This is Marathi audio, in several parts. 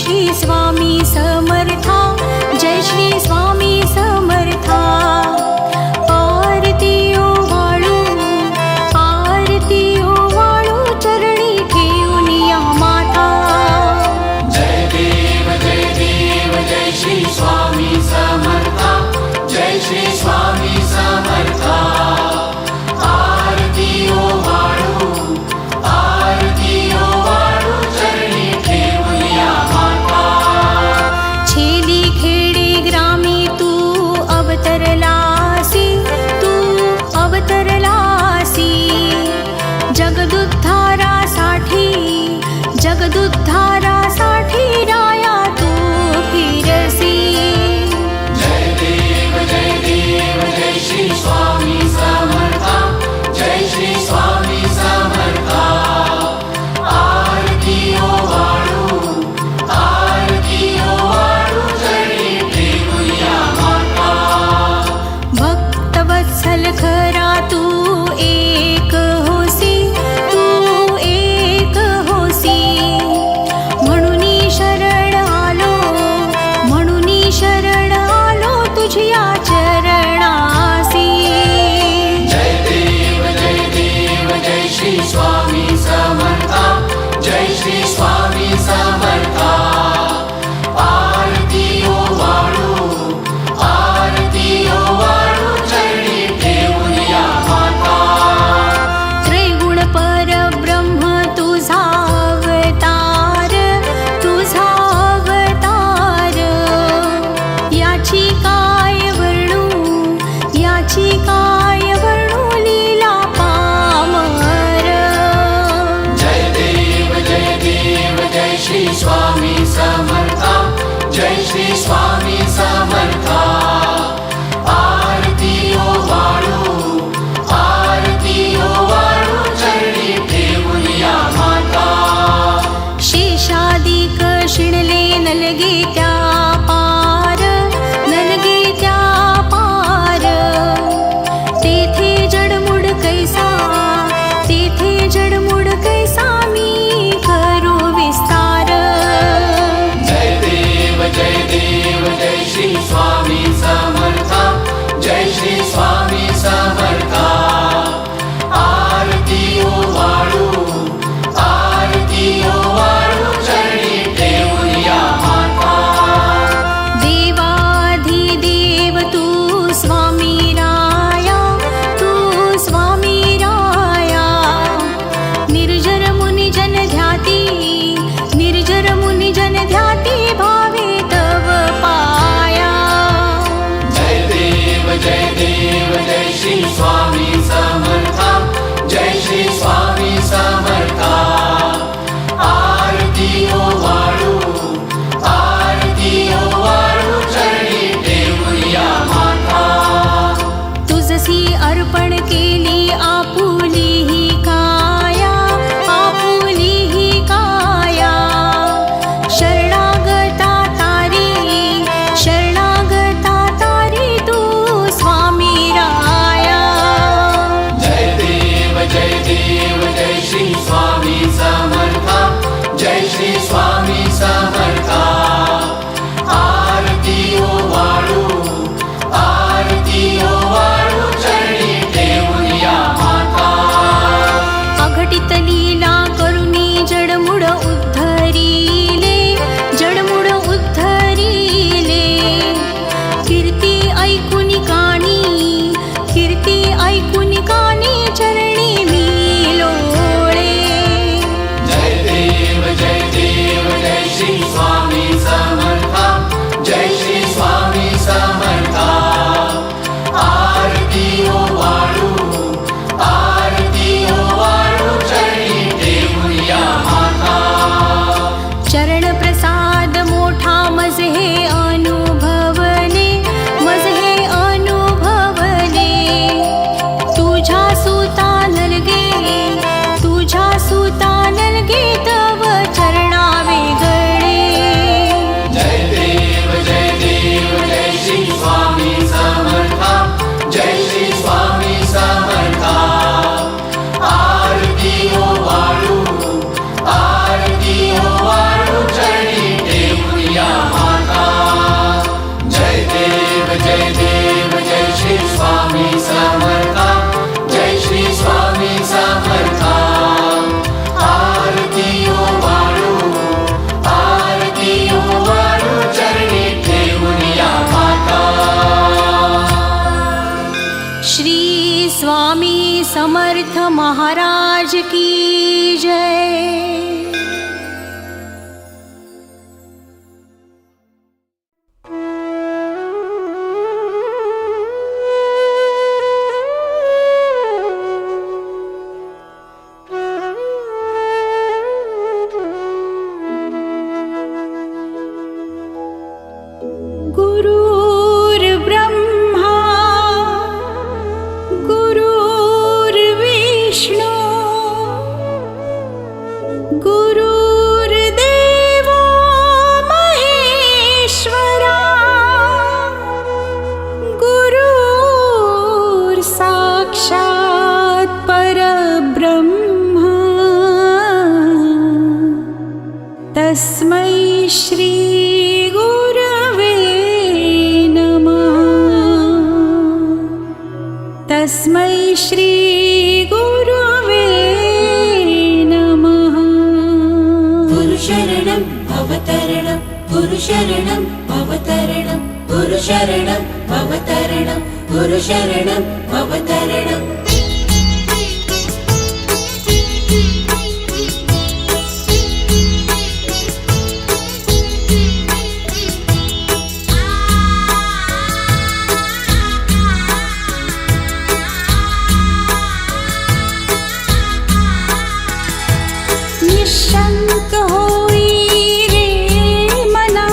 श्री स्वामी समर्था, जय श्री स्वामी समर्था। आरती ओवाळू, आरती ओवाळू, चरणी ठेवून या माथा। जय देव जय श्री स्वामी समर्था, जय श्री स्वामी समर्था। आरती ओवाळू, आरती ओवाळू, चरणी ठेवून या माता। छेली खेडे ग्रामी तू अवतरलासी, तू अवतरलासी। जगदुद्धारासाठी, जगदुद्धारासाठी राया तू फिरसी। जय देव जय श्री स्वामी समर्था, जय श्री स्वामी समर्था। आरती ओवाळू, आरती ओवाळू, चरणी ठेवून या माता। भक्तवत्सल खरा तू एक होसी, तू एक होसी। म्हणून शरण आलो, म्हणून शरण आलो तुझ्या चरणासी। जय देव जय श्री स्वामी समर्था, जय श्री स्वामी समर्था। आरती ओवाळू, आरती ओवाळू, चरणी ठेवून या माता। त्रैगुण परब्रह्म तुझा अवतार, तुझा अवतार। याची काय वर्णू, याची काय वर्णू, लीला पामर। जय देव जय श्री स्वामी समर्था, जय श्री स्वामी समर्था। आरती ओवाळू, आरती ओवाळू, चरणी ठेवून या माता। शेषादिक शिणले नलगे त्या पार, नलगे त्या पार। तेथे जडमुड कैसा, तेथे जडमुड कैसा, मी करू विस्तार। जय देव जय श्री स्वामी समर्था, जय श्री स्वामी समर्था। आरती ओवाळू, आरती ओवाळू, चरणी ठेवून या माता। देवाधिदेव तू स्वामी राया, तू स्वामी राया। निर्जर मुनी जन ध्याती, निर्जर मुनी जन ध्याती, भावे तव पाया। जय देव जय श्री स्वामी समर्था, जय श्री स्वामी समर्था। आरती ओवाळू, आरती ओवाळू, चरणी ठेवून या माता। तुझसी अर्पण केली आपुली ही काया, आपुली ही काया। शरणागता तारी, शरणागता तारी, तू स्वामी राया। जय देव जय श्री स्वामी समर्था, जय श्री स्वामी समर्था। आरती ओवाळू, आरती ओवाळू, चरणी ठेवून या माता। श्री स्वामी समर्थ महाराज की जय। तस्मै श्री गुरवे नमः। तस्मै श्री गुरवे नमः। गुरुशरणं भवतरणं गुरुशरणं भवतरणं गुरुशरणं भवतरणं गुरुशरणं भवतरणम्। निशंक होई रे मना,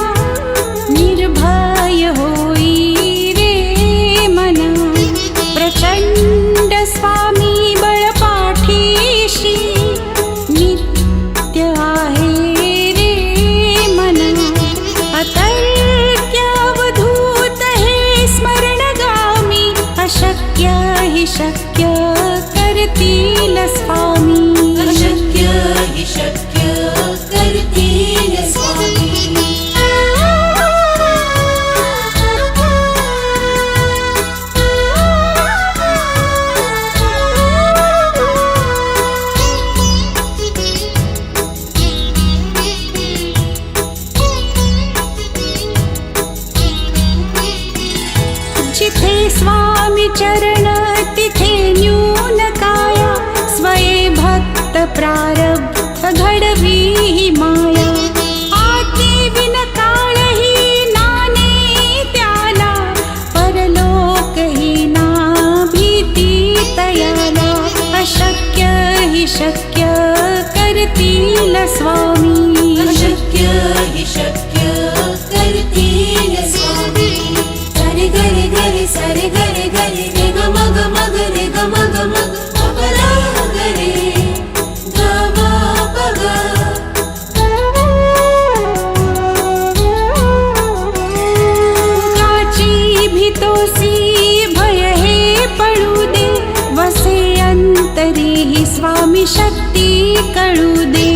निर्भय होई रे मना, प्रचंड स्वामी बळपाठीशी नित्य आहे रे मना। अतर्क्य अवधूत हे स्मरणगामी, अशक्य हि शक्य करतील स्वामी। शक्य करतील स्वामी। जिथे स्वामी चरण तिथे न्यून काया, स्वये भक्त प्रारब्ध घडवी ही माया। आती विन काळ ही नाने त्याला, परलोक ही ना भीती तयाला। अशक्य हि शक्य करतील स्वामी। अशक्य हि शक्य करतील स्वामी। सरे गरे गरे सरे गरे गरे रे ग मग मग रे ग मग मग अपरा गरे काची भीतोसी भय हे पडू दे, वसे अंतरी ही स्वामी शक्ती कळू दे।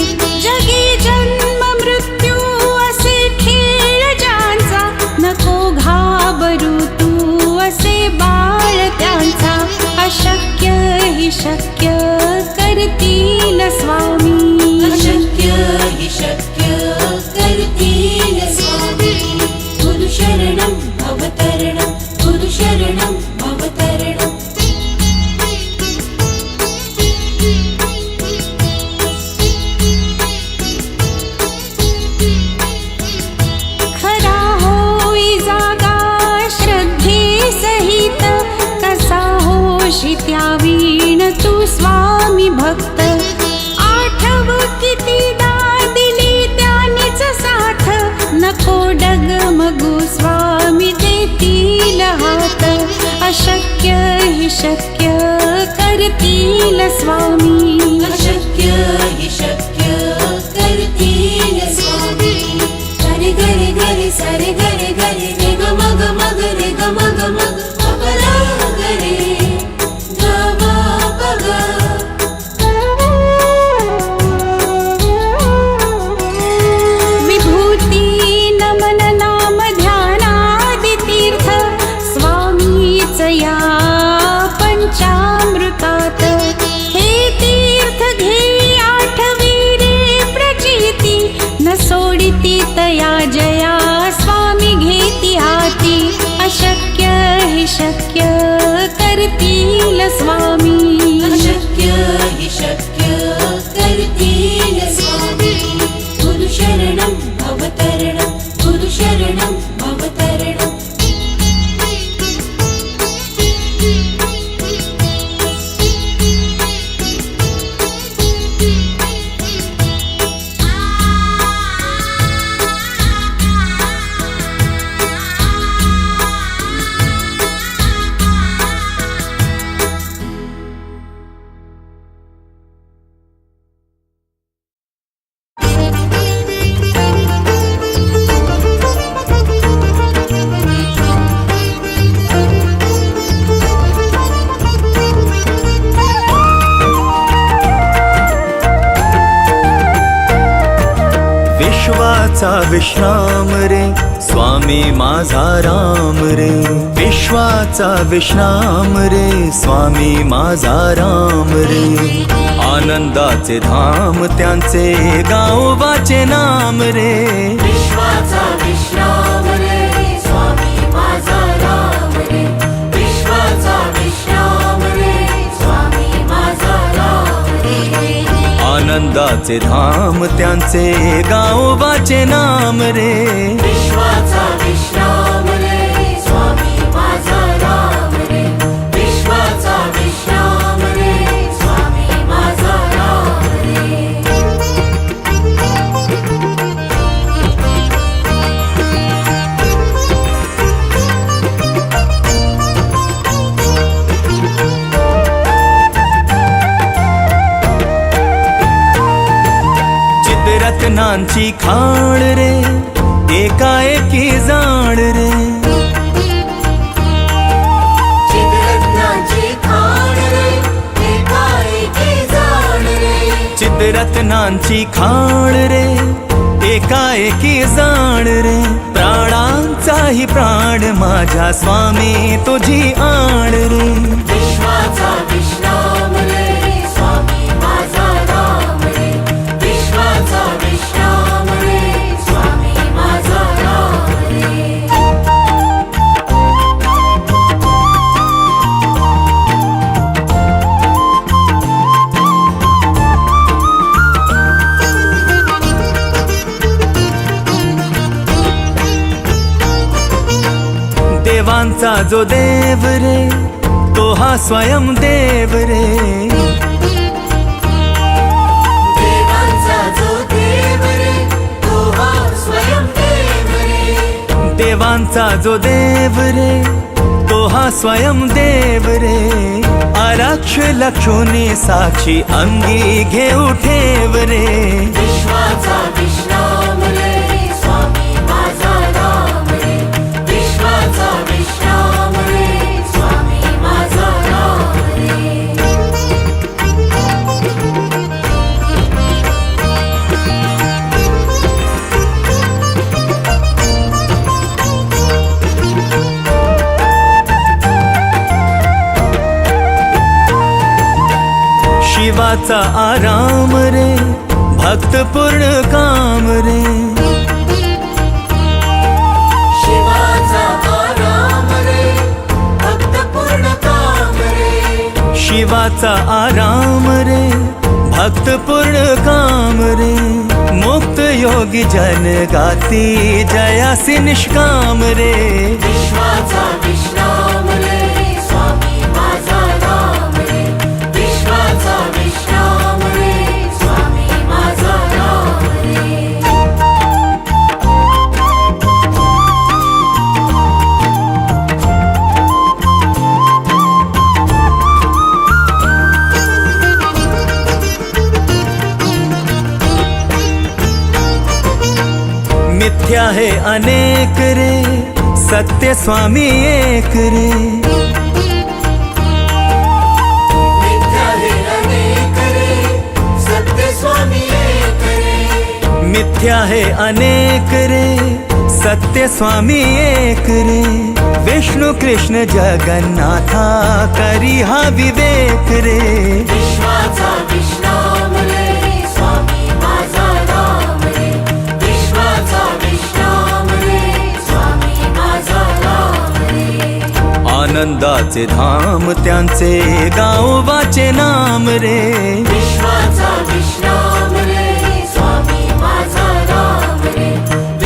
जगी जन्म मृत्यू असे खेळ ज्यांचा, नको घाबरू तू असे बाळ त्यांचा। अशक्य हि शक्य करतील स्वामी। अशक्य हि शक्य करतील स्वामी। गुरुशरणं भवतरणं गुरुशरणं भवतरणम्। खरा होई जागा श्रद्धे सहित, कसा होशी त्यावीण तू स्वामी भक्त। आठव कितीदा दिली त्यानीच साथ, नको डगमगू स्वामी देतील हात। अशक्य हि शक्य करतील स्वामी। अशक्य हि शक्य करतील स्वामी। सरे गरे गरे सरे गरे गरे रे ग मग मग रे ग मग मग अपरा गरे ग म प ग। विभूती नमन नाम ध्यानादि तीर्थ, स्वामीच या पंचामृतात। हे तीर्थ घे आठवी रे प्रचिती, न सोडिती तया जया स्वामी घेती विश्वाचा विश्राम रे स्वामी माझा राम रे विश्वाचा विश्राम रे स्वामी माझा राम रे आनंदाचे धाम त्यांचे गावोबाचे नाम रे विश्वाचा विश्राम रे स्वामी माझा राम रे विश्वाचा विश्राम रे स्वामी माझा राम रे आनंदाचे धाम त्यांचे गावोबाचे नाम रे विश्वाचा विश्राम रे स्वामी माझा राम रे विश्वाचा विश्राम रे स्वामी माझा राम रे चित्ररत्नांची खाण रे एकाएकी जाण रे चित्ररत्नांची खाण रे एकाएकी जाण रे चित्ररत्नांची खाण रे एकाएकी जाण रे प्राणांचाही प्राण माझ्या स्वामी तुझी आण रे विश्वाचा विश्राम रे स्वामी माझा राम रे विश्वाचा विश्राम रे स्वामी माझा राम रे देवांचा जो देव रे तो हा स्वयं देव रे देवांचा जो देव रे तो हा स्वयं देव रे देवांचा जो देव रे तो हा स्वयं देव रे आरक्ष लक्षोनी साक्षी अंगी घेऊ ठेव रे विश्वाचा विश्राम रे स्वामी माझा राम रे विश्वाचा विश्राम रे स्वामी माझा राम रे शिवाचा आराम रे भक्त पूर्ण काम रे शिवाचा आराम रे भक्त पूर्ण काम रे शिवाचा आराम रे भक्त पूर्ण काम रे मुक्त योगी जन गाती जयासी निष्काम रे विश्वाचा विश्राम रे स्वामी माझा राम रे विश्वाचा विश्राम रे स्वामी माझा राम रे मिथ्या है अनेक रे सत्य स्वामी एक रे मिथ्या हे अनेक रे सत्य स्वामी एक रे मिथ्या है अनेक रे सत्य स्वामी एक रे विष्णु कृष्ण जगन्नाथा करी हा विवेक रे विश्वाचा विश्राम रे स्वामी माझा राम रे विश्वाचा विश्राम रे स्वामी माझा राम रे आनंदाचे धाम त्यांचे गावोबाचे नाम रे विश्वाचा विश्राम रे स्वामी माझा राम रे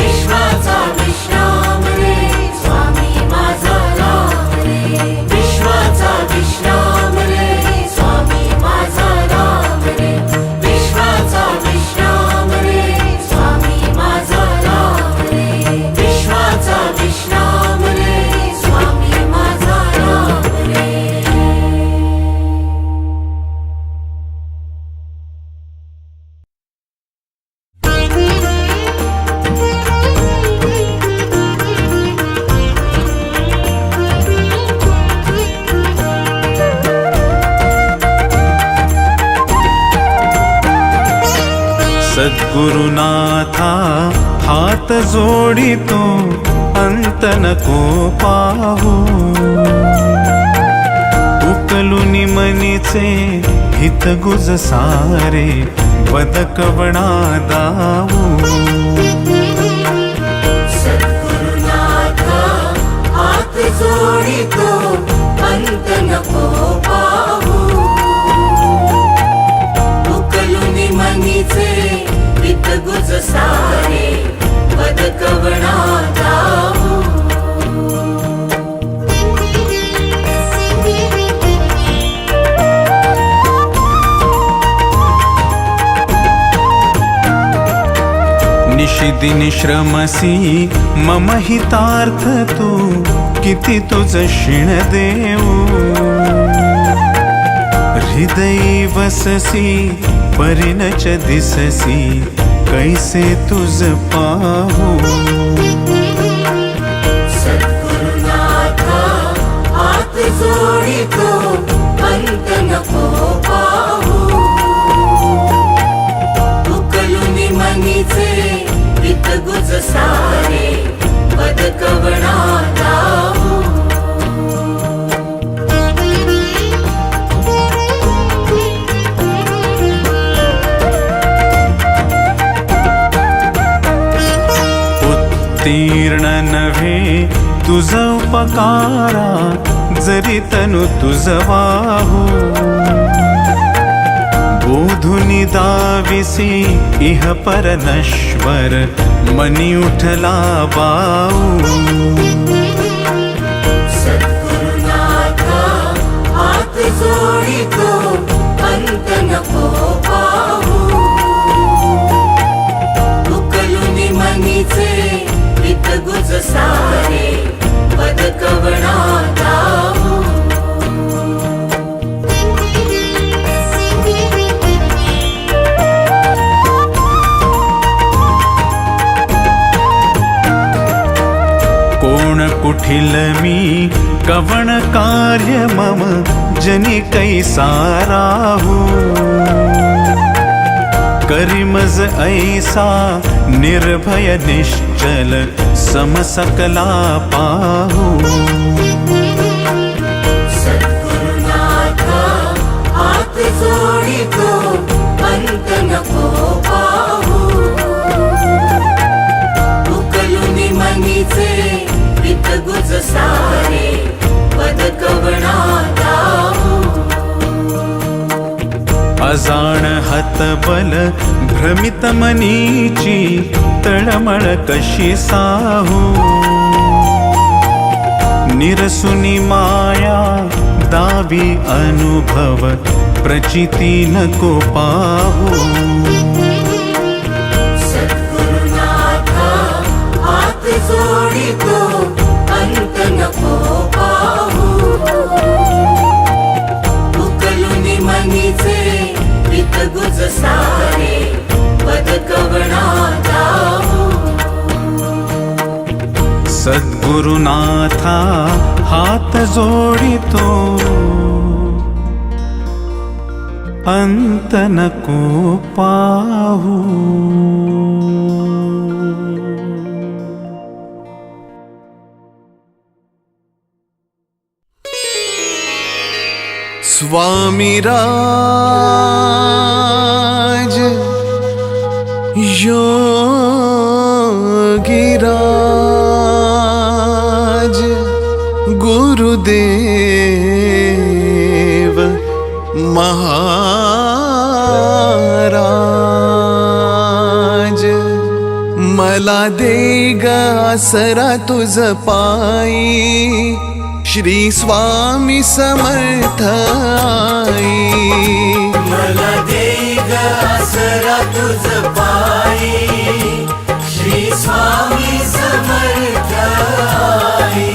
विश्वाचा विश्राम रे स्वामी माझा राम रे विश्वाचा विश्राम रे स्वामी माझा राम रे विश्वाचा विश्राम रे स्वामी माझा राम रे विश्वाचा विश्राम रे स्वामी माझा राम रे सद्गुरुनाथा हात जोडितो अंत नको पाहू उकलुनी मनीचे हित गुज सारे बदकवणा दाऊ सद्गुरुनाथा हात जोडितो अंत नको पाहू उकलुनी मनीचे हित गुज सारे बदकवणा दाऊ निशिदिनी श्रमसी मम हितार्थ तू किती तुझ शिण देऊ हृदयी वससी परिणच दिससी कैसे तुझ पाहू सद्गुरुनाथा हात जोडितो अंत नको पाहू उकलुनी मनीचे हित गुज सारे बदकवणा दाऊ उत्तीर्ण नव्हे तुझ उपकारा जरी तनु तुझ वाहू बोधुनी दाविसी इह पर नश्वर मनी उठला बाऊ सद्गुरुनाथा हात जोडितो अंत नको पाहू उकलुनी मनीचे हित गुज सारे बदकवणा दाऊ कोण कुठिल मी कवण कार्य मम जनी कैसा राहू करिमज ऐसा निर्भय निश्चल समसकला पाहू सद्गुरुनाथा हात जोडितो अंत नको पाहू उकलुनी मनीचे हित गुज सारे बदकवणा दाऊ अजाण हतबल भ्रमित मनीची तळमळ कशी साहू निरसुनी माया दावी अनुभव प्रचिती नको पाहू सद्गुरुनाथा हात जोडितो अंत नको पाहू उकलुनी मनीचे हित गुज सारे बदकवणा दाऊ सद्गुरुनाथा हात जोडितो अंत नको पाहू स्वामीराज योगिराज गुरुदेव महाराज मला दे ग आसरा तुझ पायी श्री स्वामी समर्थ आई मला दे ग आसरा तुझ पायी श्री स्वामी समर्थ आई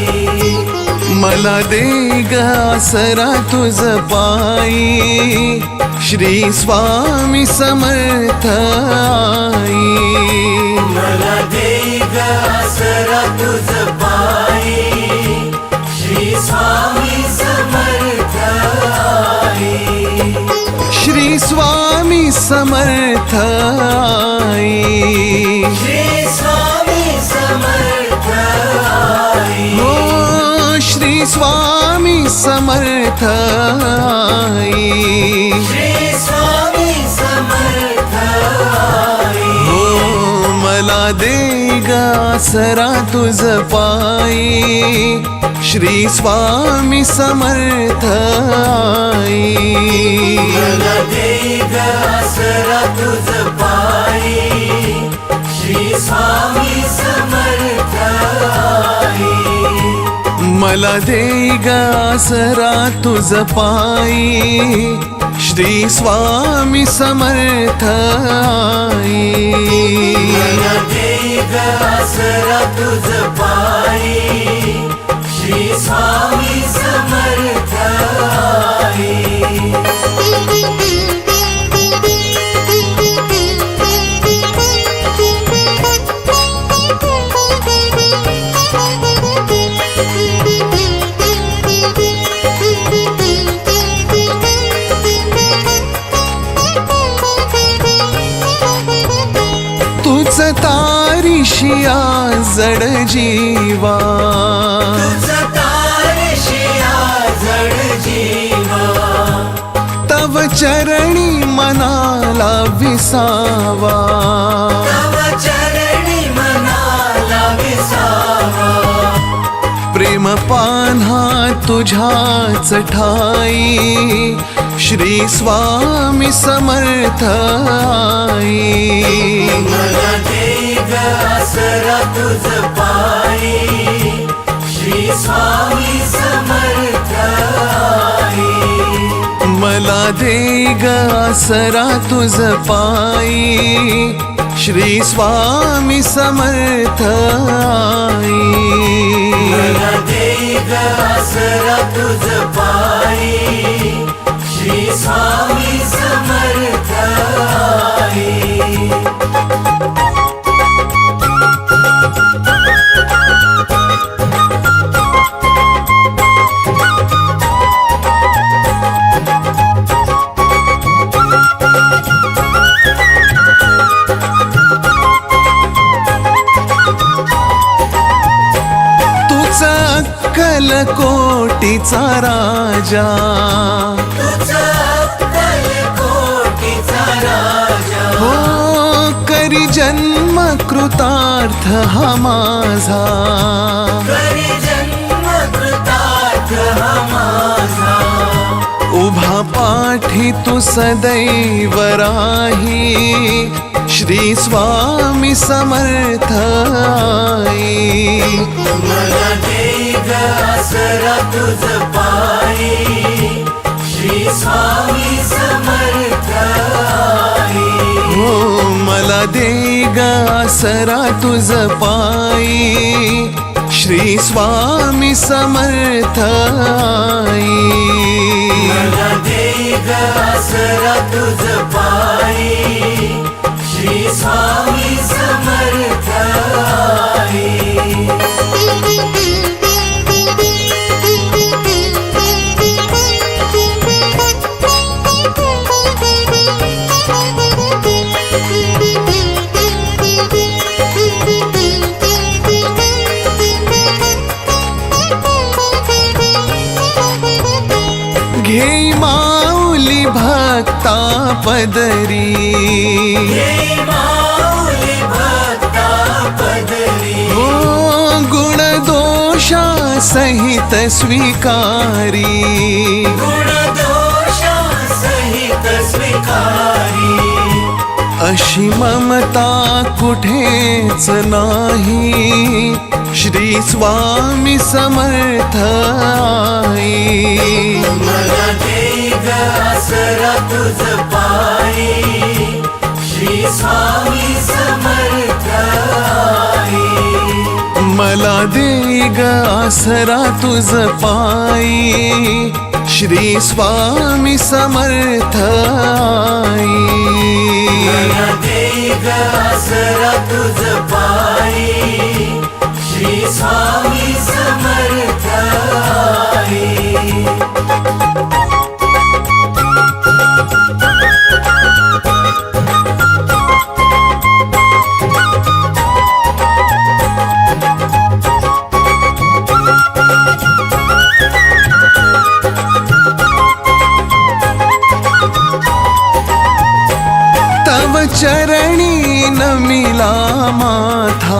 मला दे ग आसरा तुझ पायी श्री स्वामी समर्थ आई मला दे ग आसरा तुझ पायी श्री स्वामी समर्थ आई श्री स्वामी स्वामी समर्थ आई, श्री स्वामी समर्थ आई, हो श्री स्वामी समर्थ आई, श्री स्वामी समर्थ आई, हो मला दे ग आसरा तुझ पायी, श्री स्वामी समर्थ आई, मला दे ग आसरा तुझ पायी, श्री स्वामी समर्थ आई, मला दे ग आसरा तुझ पायी, श्री स्वामी समर्थ आई, मला दे ग आसरा तुझ पायी, श्री स्वामी समर्थ आई. तुझ तारिशिया जड जीवा, तुझ तारशिया जड जीवा, तव चरणी मनाला विसावा, तव चरणी मनाला विसावा, प्रेम पान्हा तुझ्याच ठाई, श्री स्वामी समर्थ आई, मला दे ग आसरा तुझ पायी, श्री स्वामी समर्थ आई, मला दे ग आसरा तुझ पायी, श्री स्वामी समर्थ आई, मला दे ग आसरा तुझ पायी, श्री स्वामी समर्थ आई. तुझा अक्कल कोटीचा राजा, तुझा अक्कलकोटीचा राजा, हो करी जन्म कृतार्थ हा माझा, करी जन्म कृतार्थ हा माझा, उभा पाठी तू सदैव राही, श्री स्वामी समर्थ आई, मला दे ग आसरा तुझ पायी, श्री स्वामी समर्थ आई, हो मला दे ग आसरा तुझ पायी, श्री स्वामी समर्थ आई, मला दे ग आसरा तुझ पायी, श्री स्वामी समर्थ आई. घे माऊली भक्ता पदरी, हे माऊली भक्ता पदरी, हो गुण दोषा सहित स्वीकारी, गुण दोषा सहित स्वीकारी, अशी ममता कुठेच नाही, श्री स्वामी समर्थ आई, मला दे ग आसरा तुझ पायी, श्री स्वामी समर्थ आई, मला दे ग आसरा तुझ पायी, श्री स्वामी समर्थ आई, मला दे ग आसरा तुझ पायी, श्री स्वामी समर्थ आई. तव चरणी नमिला माथा,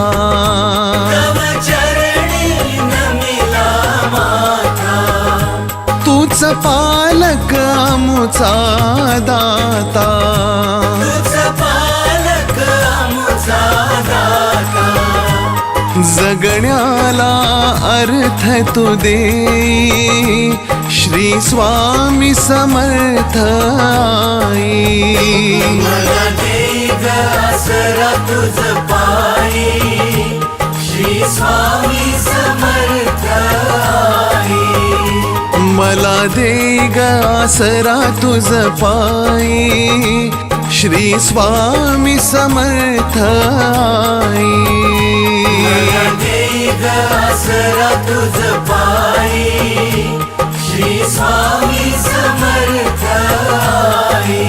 तव चरणी नमिला माथा, तूच पालक आमुचा दाता, तुझ पालक आमुचा दाता, जगण्याला अर्थ तू दे, श्री स्वामी समर्थ आई. मला दे ग आसरा तुझ पायी, श्री स्वामी समर्थ आई. मला दे ग आसरा तुझ पायी, श्री स्वामी समर्थ आई. मला दे ग आसरा तुझ पायी, श्री स्वामी समर्थ आई.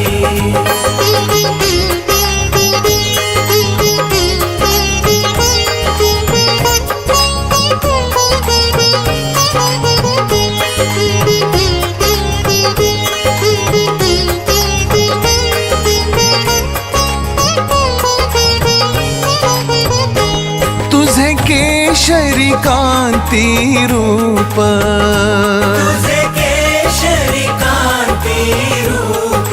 तुझे केशरी कांती रूप, तुझे केशरी कांती रूप,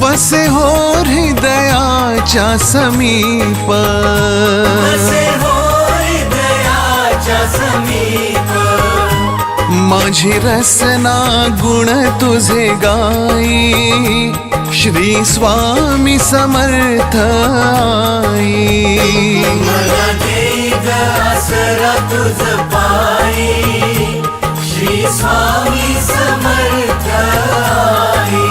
बसे हो हृदयाच्या समीप, असे हो हृदयाच्या समीप. माझी रसना गुण तुझे गाई, श्री स्वामी समर्थ आई. मला दे ग आसरा तुझ पायी, श्री स्वामी समर्थ आई.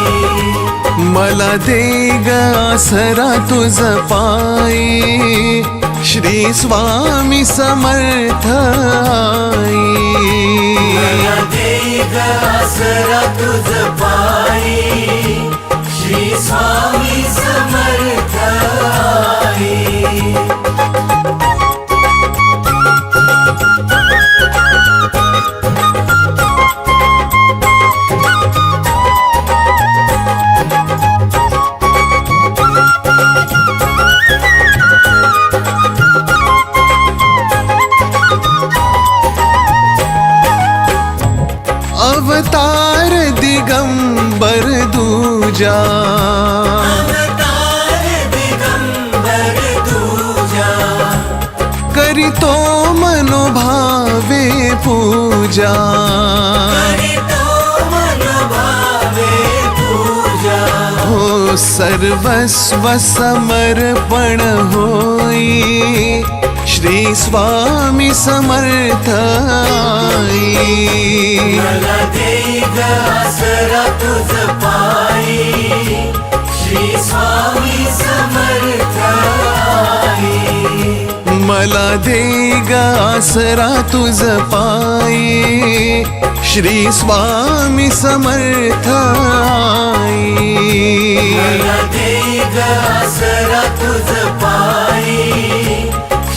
मला दे ग आसरा तुझ पायी, श्री स्वामी समर्थ आई. मला दे ग आसरा तुझ पायी, श्री स्वामी समर्थ आई. अवतार दिगंबर दूजा, अवतार दिगंबर तुझा, करीतो मनोभावे पूजा. करीतो मनोभावे पूजा. हो सर्वस्व समर्पण होई, श्री स्वामी समर्थ आई. मला दे ग आसरा तुझ पायी, श्री स्वामी समर्थ आई. मला दे ग आसरा तुझ पायी, श्री स्वामी समर्थ आई. मला दे ग आसरा तुझ पायी,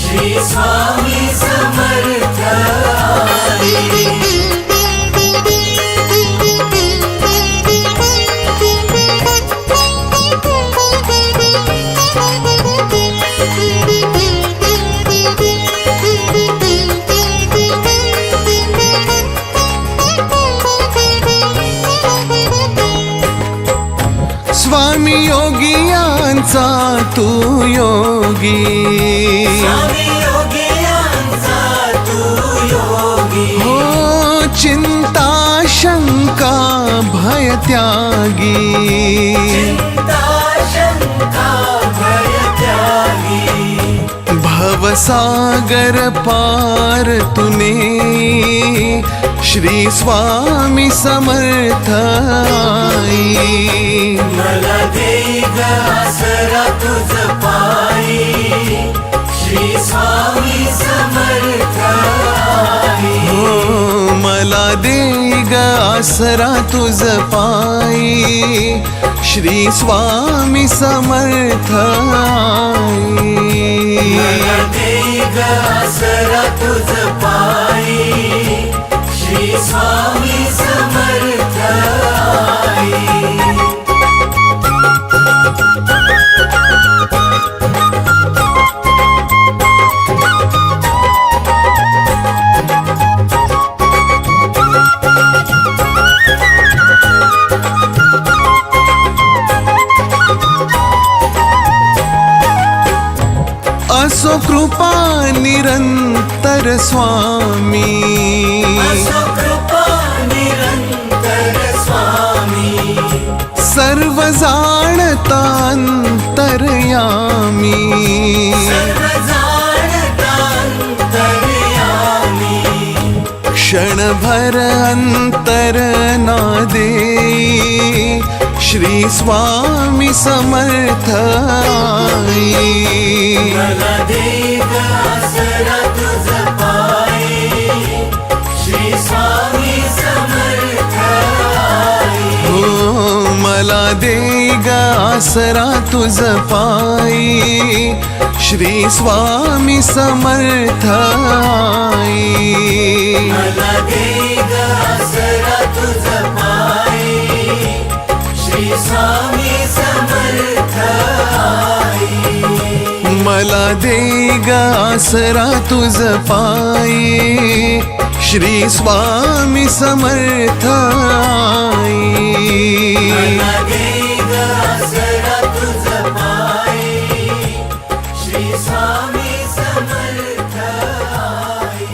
श्री स्वामी समर्थ आई. स्वामी योगियांचा तू योगी, स्वामी योगियांचा तू योगी. हो चिंता शंका भय त्यागी, चिंता शंका भय त्यागी. भवसागर पार तूने, श्री स्वामी समर्थ आई. मला दे ग आसरा तुझ पायी, श्री स्वामी समर्थ आई. हो मला दे ग आसरा तुझ पायी, श्री स्वामी समर्थ आई. मला दे ग आसरा तुझ पायी, श्री स्वामी समर्थ आई. कृपा निरंतर स्वामी, असो कृपा निरंतर स्वामी, सर्व जाणता अंतर्यामी, सर्व जाणता अंतर्यामी, क्षणभर अंतर ना देई श्री स्वामी समर्थ आई. मला दे ग आसरा तुझ पायी, श्री स्वामी समर्थ आई. हो मला दे ग आसरा तुझ पायी, श्री स्वामी समर्थ आई. मला दे ग आसरा तुझ पायी, श्री स्वामी समर्थ आई. मला दे ग आसरा तुझ पायी, श्री स्वामी समर्थ आई. मला दे ग आसरा तुझ पायी, श्री स्वामी समर्थ आई.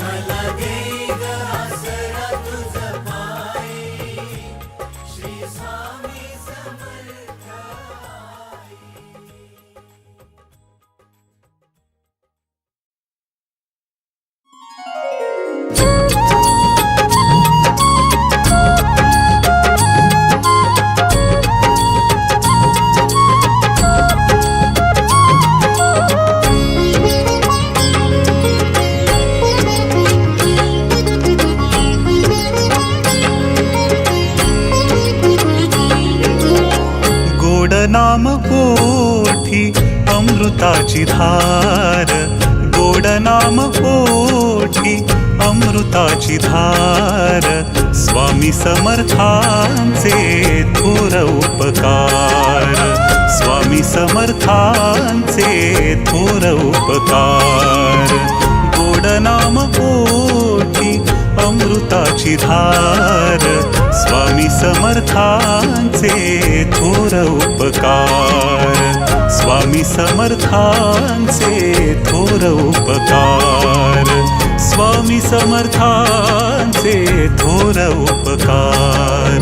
मला दे ग आसरा तुझ पायी, श्री स्वामी समर्थ आई. गोड नाम ओठी अमृताची धार, गोड नाम ओठी अमृताची धार, स्वामी समर्थांचे थोर उपकार, स्वामी समर्थांचे थोर उपकार. गोड नाम ओठी अमृताची धार, स्वामी समर्थांचे थोर उपकार, स्वामी समर्थांचे थोर उपकार, स्वामी समर्थांचे थोर उपकार.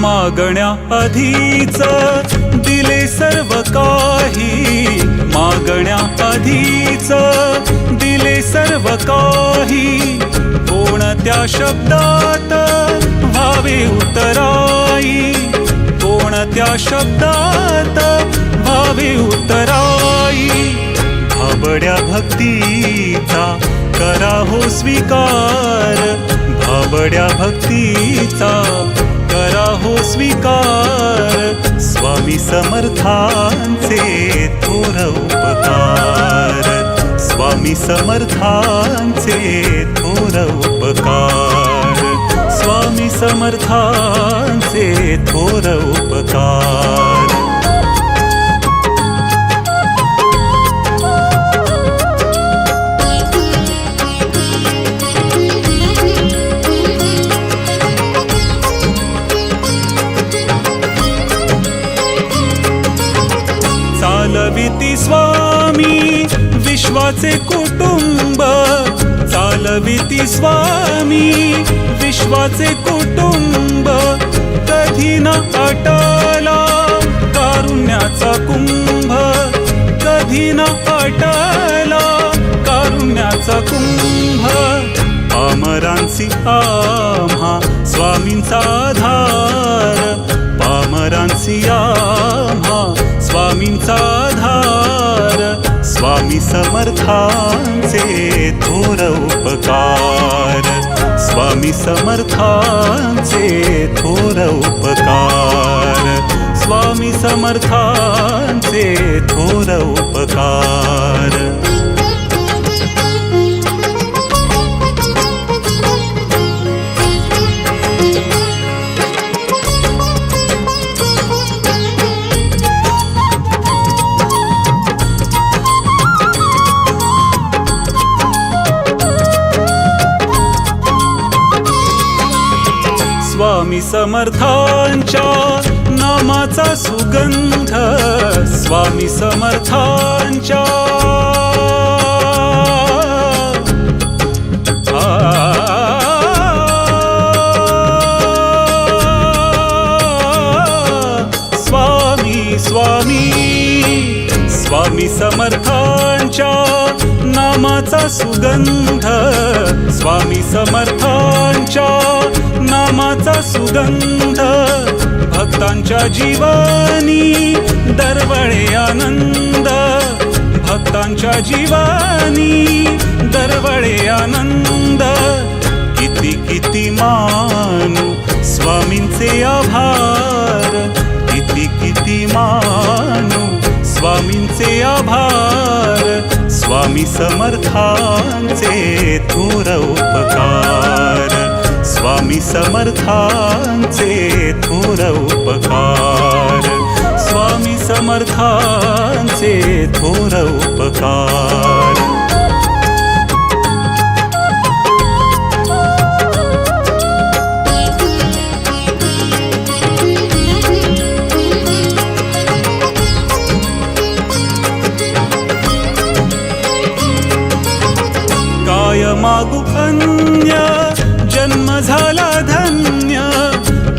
मागण्या आधीच दिले सर्व काही, मागण्या आधीच दिले सर्व काही, कोणत्या शब्दात व्हावे उतराई, कोणत्या शब्दात व्हावे उतराई. भाबड्या भक्तीचा करा हो स्वीकार, भाबड्या भक्तीचा करा हो स्वीकार, स्वामी समर्थांचे थोर उपकार, स्वामी समर्थांचे थोर उपकार, स्वामी समर्थांचे थोर उपकार. चालविती स्वामी विश्वाचे कुटुंब, चालविती स्वामी विश्वाचे कुटुंब, कधी न आटला कारुण्याचा कुंभ, कधी न आटला कारुण्याचा कुंभ. पामरांची आम्हा स्वामींचा आधार, पामरांची आम्हा स्वामींचा आधार, स्वामी समर्थांचे थोर उपकार, स्वामी समर्थांचे थोर उपकार, स्वामी समर्थांचे थोर उपकार. स्वामी समर्थांच्या नामाचा सुगंध स्वामी समर्थांच्या स्वामी समर्थांच्या नामाचा सुगंध स्वामी समर्थांच्या नामाचा सुगंध भक्तांच्या जीवनी दरवळे आनंद भक्तांच्या जीवनी दरवळे आनंद किती किती मानू स्वामींचे आभार किती किती मानू स्वामींचे आभार स्वामी समर्थांचे थोर उपकार स्वामी समर्थांचे थोर उपकार स्वामी समर्थांचे थोर उपकार मागू अन्य जन्म झाला धन्य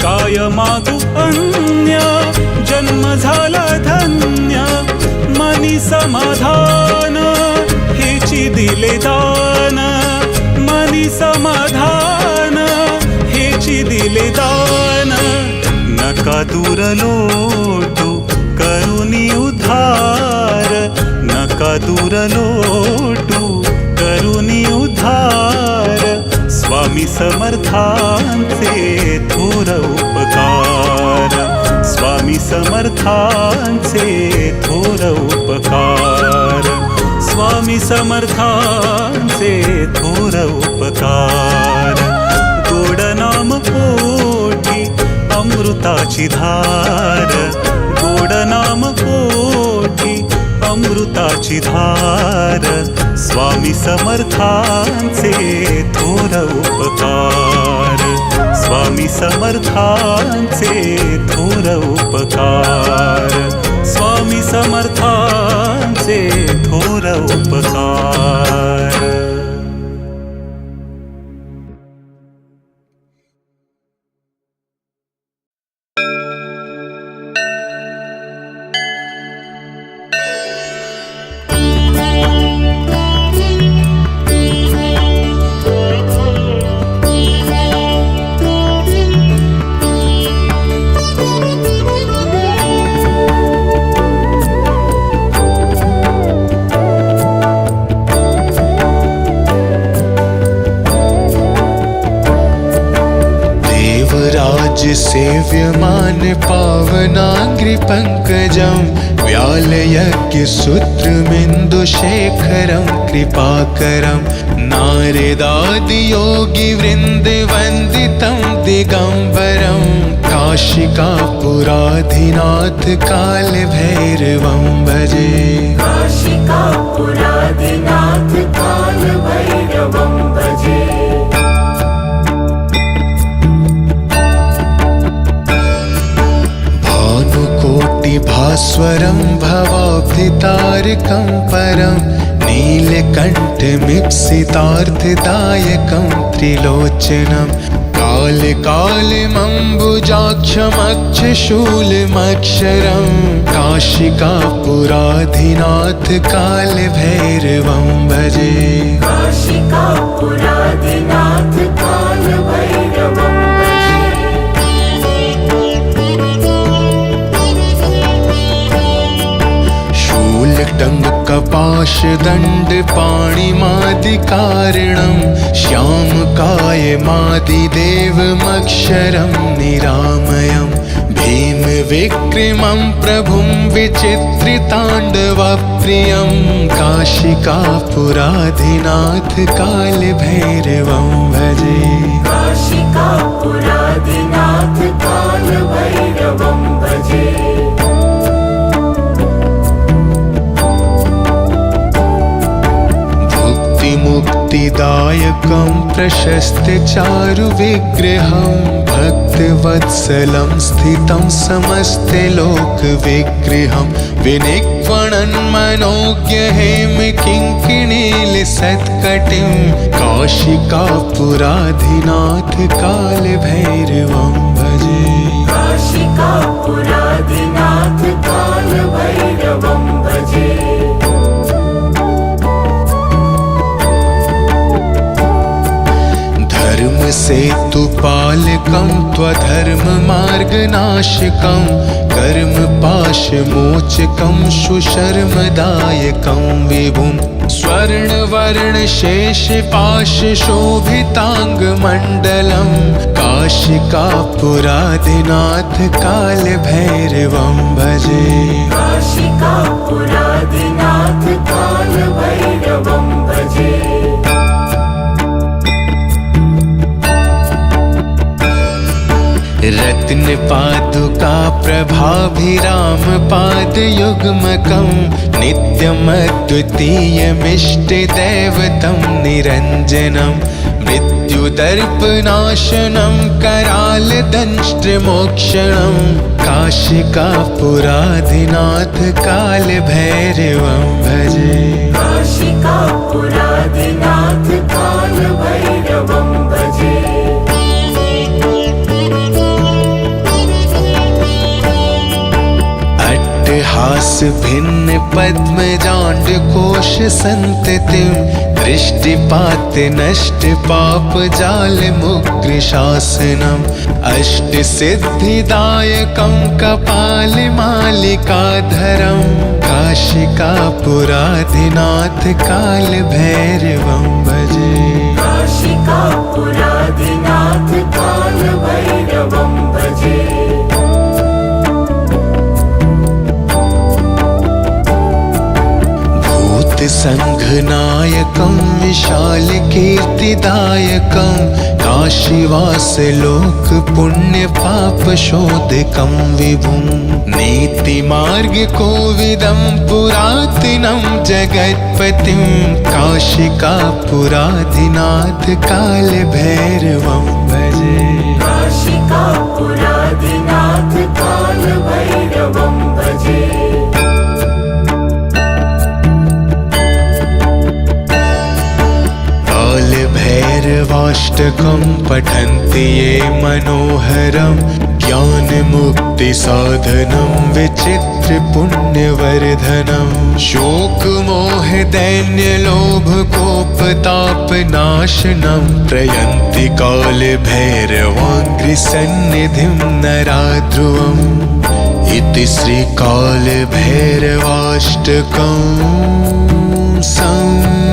काय मागू अन्य जन्म झाला धन्य मनी समाधान हेची दिले दान मनी समाधान हेची दिले दान नका दूर लोटू करुणी उद्धार नका दूर लोटू करुणी उद्धार स्वामी समर्थांचे थोर उपकार स्वामी समर्थांचे थोर उपकार स्वामी समर्थांचे थोर उपकार गोड नाम पोटी अमृताची धार गोड नाम पोटी अमृताची धार स्वामी समर्थांचे थोर उपकार स्वामी समर्थांचे थोर उपकार स्वामी समर्थांचे थोर उपकार सेव्यमान पावनाग्रि पंकजं व्यालयज्ञ सूत्रमिन्दुशेखरं कृपाकरं नारदादि योगी वृन्दवन्दितं दिगम्बरं काशिकापुराधिनाथ कालभैरवं भजे काशिकापुराधिनाथ कालभैरवं भजे भास्वरं भवाब्धितारकं परं नीलकण्ठमीप्सितार्थदायकं त्रिलोचनं कालकालमम्बुजाक्षमक्षशूलमक्षरं काशिकापुराधिनाथ कालभैरवं भजे काशिकापुराधिनाथ कालभैरवं टंग कपाश दंड पाणिमादिकारणं श्यामकाय मादिदेवमक्षरं निरामयं भीम विक्रमं प्रभुं विचित्रिताण्डवप्रियं काशिकापुराधिनाथ कालभैरवं भजे काशिकापुराधिनाथ कालभैरवं भजे मुक्तिदायकं प्रशस्त चारु विग्रहं भक्तवत्सलं स्थितं समस्ते लोकविग्रहं विनिक्वणन् मनोज्ञ हेमकिङ्किणीलसत्कटिं काशिकापुराधिनाथ कालभैरवं भजे। काशिकापुराधिनाथ कालभैरवं भजे। धर्मसेतुपालकं त्वधर्ममार्गनाशकं कर्मपाशमोचकं सुशर्मदायकं विभुं स्वर्णवर्णशेषपाशशोभिताङ्गमण्डलं काशिकापुराधिनाथ कालभैरवं भजे। काशिकापुराधिनाथ कालभैरवं भजे। रत्नपादुका प्रभाभिराम पादयुग्मकं नित्यमद्वितीयमिष्टदैवतं निरञ्जनं मृत्युदर्पनाशनं करालदंष्ट्रमोक्षणं काशिकापुराधिनाथ कालभैरवं भजे। काशिकापुराधिनाथ कालभैरवं भजे। हास भिन्न पद्मजांड कोश संततिं दृष्टिपात नष्ट पाप जाल मुग्र शासनम् अष्ट सिद्धिदायकं कपाल मालिकाधरं काशिकापुराधिनाथ कालभैरवं भजे। काशिकापुराधिनाथ कालभैरवं भजे। संघनायकं विशालकीर्तिदायकं काशीवासलोक पुण्यपापशोधकं विभुं नीतिमार्गकोविदं पुरातनं जगत्पतिं काशिकापुराधिनाथ कालभैरवं भजे। काशिकापुराधिनाथ कालभैरवं भजे। कालभैरवाष्टकं पठन्ति ये मनोहरं ज्ञानमुक्तिसाधनं विचित्रपुण्यवर्धनं शोकमोहदैन्यलोभकोपतापनाशनं प्रयन्ति कालभैरवाङ्घ्रिसन्निधिं नरा ध्रुवम् इति श्रीकालभैरवाष्टकं सम्पूर्णम्।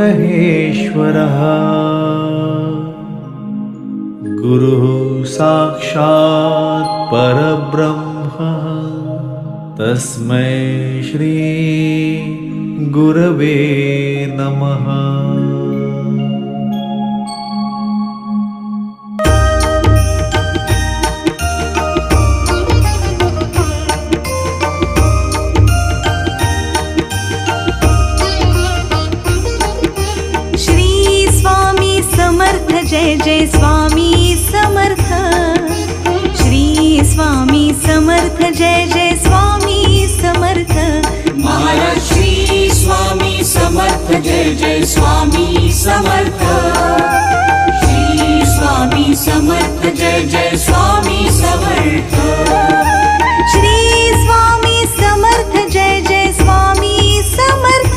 महेश्वरः गुरुः साक्षात् परब्रह्म तस्मै श्री गुरवे नमः। जय जय स्वामी समर्थ श्री स्वामी समर्थ जय जय स्वामी समर्थ महाराज श्री स्वामी समर्थ जय जय स्वामी समर्थ श्री स्वामी समर्थ जय जय स्वामी समर्थ श्री स्वामी समर्थ जय जय स्वामी समर्थ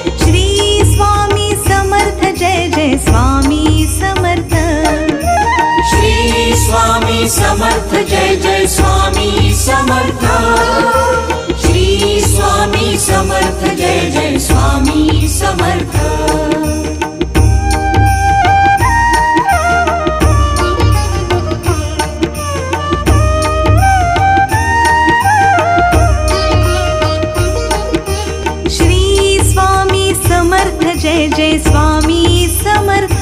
श्री स्वामी समर्थ जय जय स्वामी समर्थ श्री स्वामी समर्थ जय जय स्वामी समर्थ श्री स्वामी समर्थ जय जय स्वामी समर्थ श्री स्वामी समर्थ जय जय स्वामी समर्थ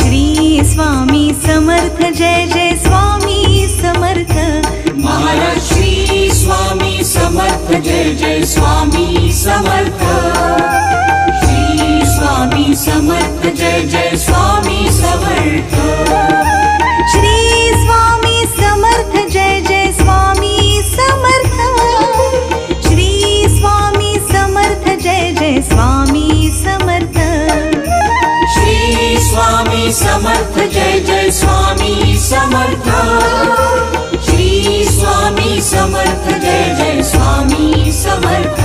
श्री स्वामी समर्थ जय जय स्वामी समर्थ महाराज श्री स्वामी समर्थ जय जय स्वामी समर्थ श्री स्वामी समर्थ जय जय स्वामी समर्थ श्री स्वामी समर्थ जय जय स्वामी समर्थ श्री स्वामी समर्थ जय जय स्वामी समर्थ श्री स्वामी समर्थ जय जय स्वामी समर्थ श्री स्वामी समर्थ जय जय स्वामी समर्थ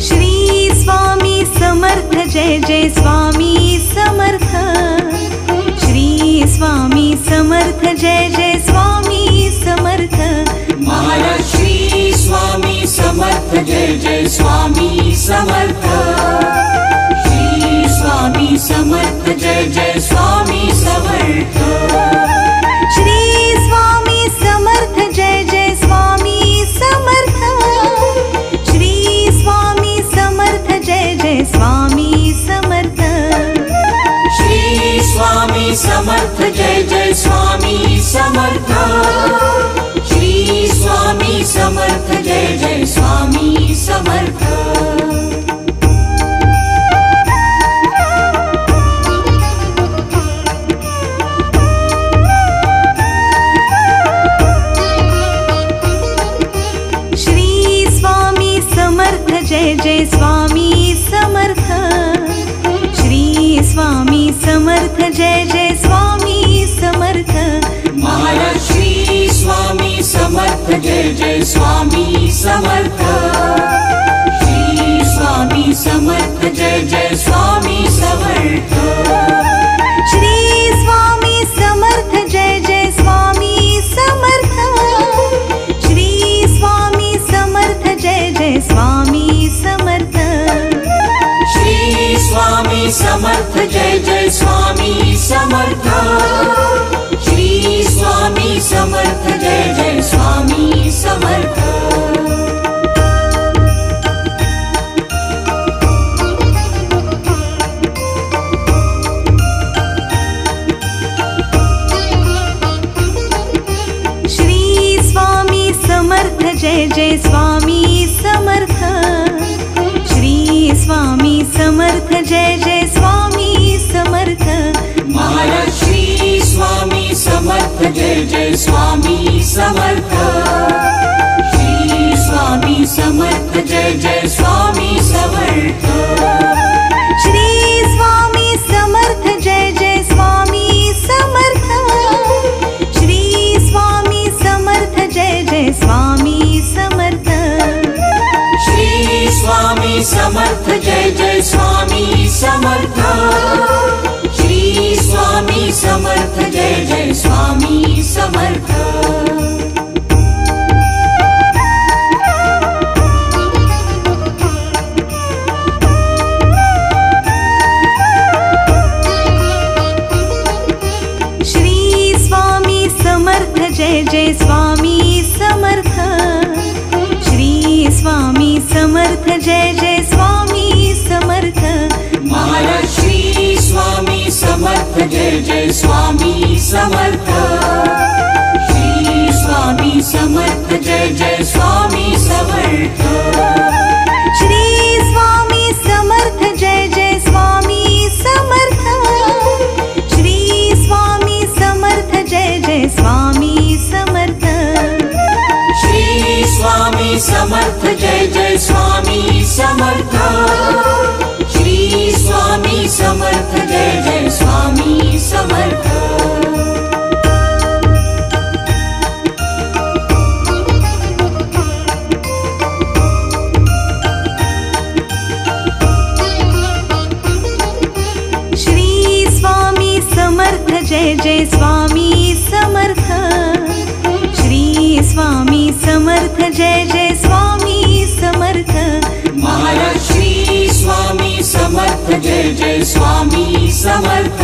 श्री स्वामी समर्थ जय जय स्वामी समर्थ श्री स्वामी समर्थ जय जय स्वामी समर्थ महाराज श्री स्वामी समर्थ जय जय स्वामी समर्थ श्री स्वामी समर्थ जय जय स्वामी समर्थ श्री स्वामी समर्थ जय जय स्वामी समर्थ श्री स्वामी समर्थ जय जय स्वामी समर्थ श्री स्वामी समर्थ जय जय स्वामी समर्थ श्री स्वामी समर्थ जय जय स्वामी समर्थ श्री स्वामी समर्थ जय जय स्वामी समर्थ श्री स्वामी समर्थ जय जय स्वामी समर्थ महाराज श्री स्वामी समर्थ जय जय स्वामी समर्थ श्री स्वामी समर्थ जय जय स्वामी समर्थ श्री स्वामी समर्थ जय जय स्वामी समर्थ श्री स्वामी समर्थ जय जय स्वामी समर्थ श्री स्वामी समर्थ जय जय स्वामी समर्थ श्री स्वामी समर्थ जय जय स्वामी समर्थ श्री स्वामी समर्थ जय जय स्वामी समर्थ श्री स्वामी समर्थ जय जय स्वामी समर्थ महाराज श्री स्वामी समर्थ जय जय स्वामी समर्थ श्री स्वामी समर्थ जय जय स्वामी समर्थ श्री स्वामी समर्थ जय जय स्वामी समर्थ श्री स्वामी समर्थ जय जय स्वामी समर्थ श्री स्वामी समर्थ जय जय स्वामी समर्थ श्री जय जय स्वामी समर्थ श्री स्वामी समर्थ जय जय स्वामी समर्थ श्री स्वामी समर्थ जय जय स्वामी समर्थ महाराज श्री स्वामी समर्थ जय जय स्वामी समर्थ श्री स्वामी समर्थ जय जय स्वामी समर्थ श्री स्वामी समर्थ जय जय स्वामी समर्थ श्री स्वामी समर्थ जय जय स्वामी समर्थ श्री स्वामी समर्थ जय जय स्वामी समर्थ श्री स्वामी समर्थ जय जय स्वामी समर्थ श्री स्वामी समर्थ जय जय स्वामी समर्थ श्री स्वामी समर्थ जय जय स्वामी समर्थ महाराज श्री स्वामी समर्थ जय जय स्वामी समर्थ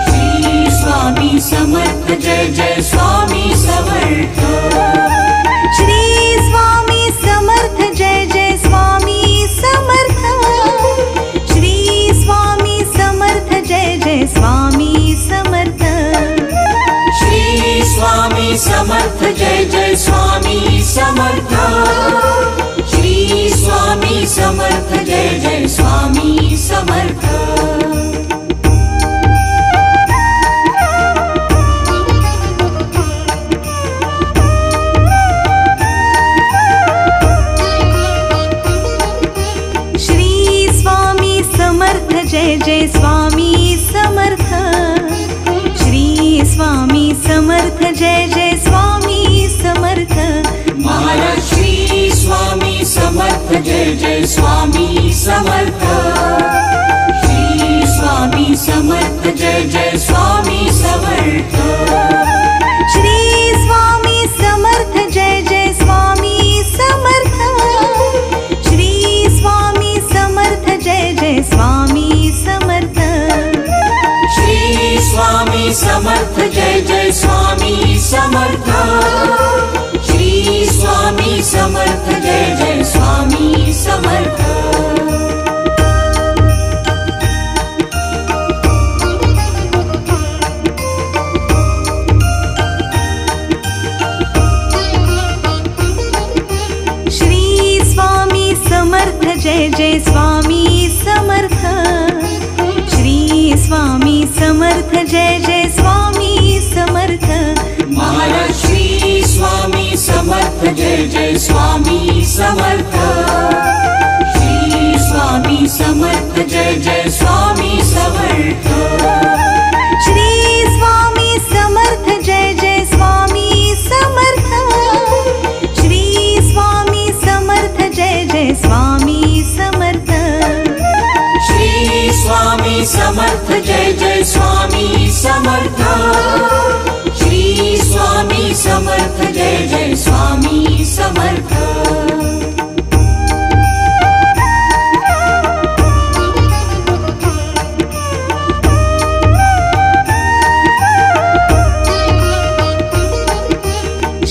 श्री स्वामी समर्थ जय जय स्वामी समर्थ श्री स्वामी समर्थ जय जय स्वामी समर्थ श्री स्वामी समर्थ जय जय स्वामी समर्थ श्री स्वामी समर्थ जय जय स्वामी समर्थ श्री स्वामी समर्थ जय जय स्वामी समर्थ श्री स्वामी समर्थ जय जय स्वामी समर्थ श्री स्वामी समर्थ जय जय स्वामी समर्थ महाराज श्री स्वामी समर्थ जय जय स्वामी समर्थ श्री स्वामी समर्थ जय जय स्वामी समर्थ श्री स्वामी समर्थ जय जय स्वामी समर्थ श्री स्वामी समर्थ जय जय स्वामी समर्थ श्री स्वामी समर्थ जय जय स्वामी समर्थ श्री स्वामी समर्थ जय जय स्वामी समर्थ श्री स्वामी समर्थ जय जय स्वामी समर्थ श्री स्वामी समर्थ जय जय स्वामी समर्थ महाराज श्री स्वामी समर्थ जय जय स्वामी समर्थ श्री स्वामी समर्थ जय जय स्वामी समर्थ श्री स्वामी समर्थ जय जय स्वामी समर्थ श्री स्वामी समर्थ जय जय स्वामी समर्थ श्री स्वामी समर्थ जय जय स्वामी समर्थ श्री स्वामी समर्थ जय जय स्वामी समर्थ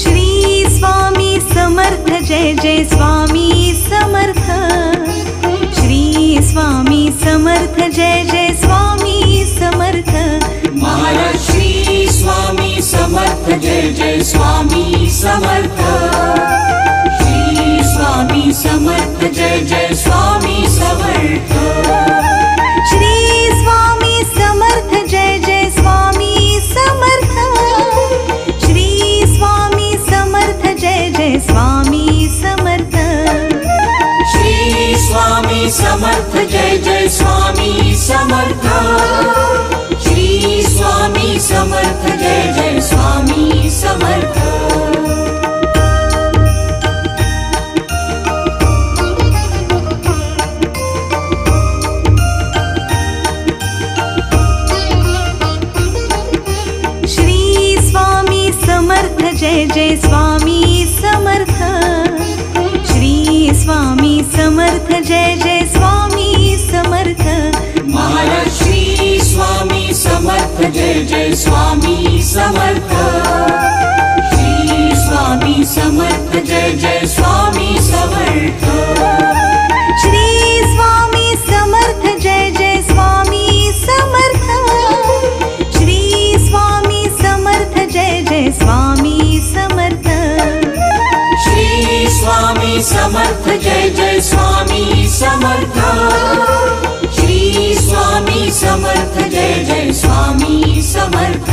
श्री स्वामी समर्थ जय जय स्वामी समर्थ श्री स्वामी समर्थ जय जय स्वामी समर्थ महाराज श्री स्वामी समर्थ जय जय स्वामी समर्थ श्री स्वामी समर्थ जय जय स्वामी समर्थ श्री स्वामी समर्थ जय जय स्वामी समर्थ श्री स्वामी समर्थ जय जय स्वामी समर्थ श्री स्वामी समर्थ जय जय स्वामी समर्थ श्री स्वामी समर्थ जय जय स्वामी समर्थ समर्थ जय जय स्वामी समर्थ श्री स्वामी समर्थ जय जय स्वामी समर्थ महाराज श्री स्वामी समर्थ जय जय स्वामी समर्थ श्री स्वामी समर्थ जय जय स्वामी समर्थ श्री स्वामी समर्थ जय जय स्वामी समर्थ श्री स्वामी समर्थ जय जय स्वामी समर्थ श्री स्वामी समर्थ जय जय स्वामी समर्थ श्री स्वामी समर्थ जय जय स्वामी समर्थ